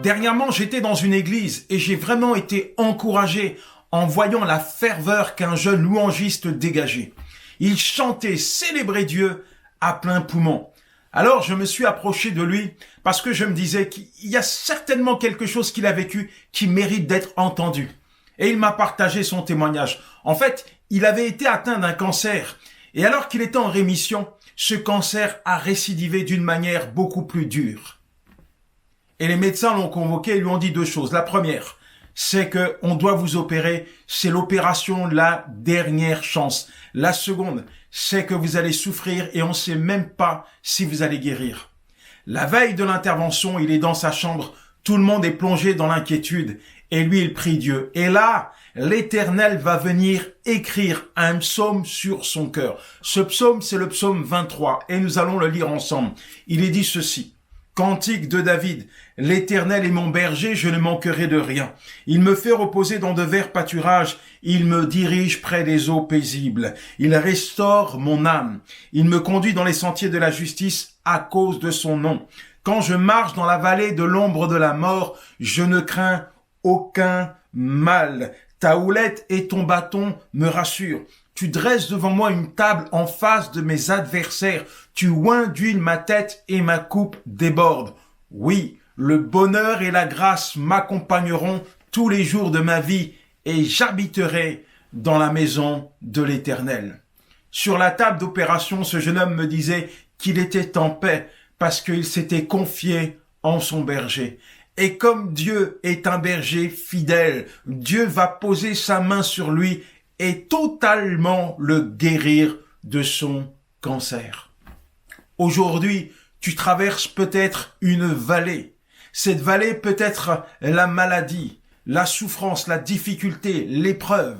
Dernièrement, j'étais dans une église et j'ai vraiment été encouragé en voyant la ferveur qu'un jeune louangiste dégageait. Il chantait, célébrait Dieu à plein poumon. Alors je me suis approché de lui parce que je me disais qu'il y a certainement quelque chose qu'il a vécu qui mérite d'être entendu. Et il m'a partagé son témoignage. En fait, il avait été atteint d'un cancer. Et alors qu'il était en rémission, ce cancer a récidivé d'une manière beaucoup plus dure. Et les médecins l'ont convoqué et lui ont dit deux choses. La première, c'est que on doit vous opérer. C'est l'opération la dernière chance. La seconde, c'est que vous allez souffrir et on ne sait même pas si vous allez guérir. La veille de l'intervention, il est dans sa chambre. Tout le monde est plongé dans l'inquiétude. Et lui, il prie Dieu. Et là, l'Éternel va venir écrire un psaume sur son cœur. Ce psaume, c'est le psaume 23. Et nous allons le lire ensemble. Il est dit ceci. Cantique de David. L'Éternel est mon berger, je ne manquerai de rien. Il me fait reposer dans de verts pâturages. Il me dirige près des eaux paisibles. Il restaure mon âme. Il me conduit dans les sentiers de la justice à cause de son nom. Quand je marche dans la vallée de l'ombre de la mort, je ne crains aucun mal. Ta houlette et ton bâton me rassurent. Tu dresses devant moi une table en face de mes adversaires. Tu oins d'huile ma tête et ma coupe déborde. Oui, le bonheur et la grâce m'accompagneront tous les jours de ma vie et j'habiterai dans la maison de l'Éternel. Sur la table d'opération, ce jeune homme me disait qu'il était en paix parce qu'il s'était confié en son berger. Et comme Dieu est un berger fidèle, Dieu va poser sa main sur lui et totalement le guérir de son cancer. Aujourd'hui, tu traverses peut-être une vallée. Cette vallée peut être la maladie, la souffrance, la difficulté, l'épreuve.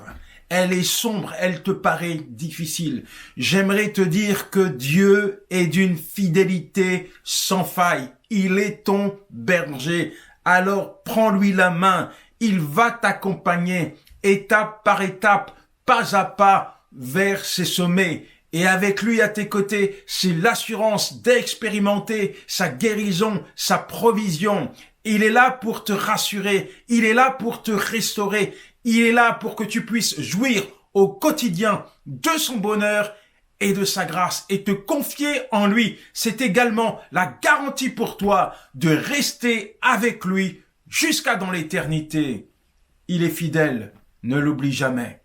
Elle est sombre, elle te paraît difficile. J'aimerais te dire que Dieu est d'une fidélité sans faille. Il est ton berger. Alors prends-lui la main. Il va t'accompagner étape par étape, pas à pas vers ses sommets. Et avec lui à tes côtés, c'est l'assurance d'expérimenter sa guérison, sa provision. Il est là pour te rassurer. Il est là pour te restaurer. Il est là pour que tu puisses jouir au quotidien de son bonheur et de sa grâce et te confier en lui. C'est également la garantie pour toi de rester avec lui jusqu'à dans l'éternité. Il est fidèle, ne l'oublie jamais.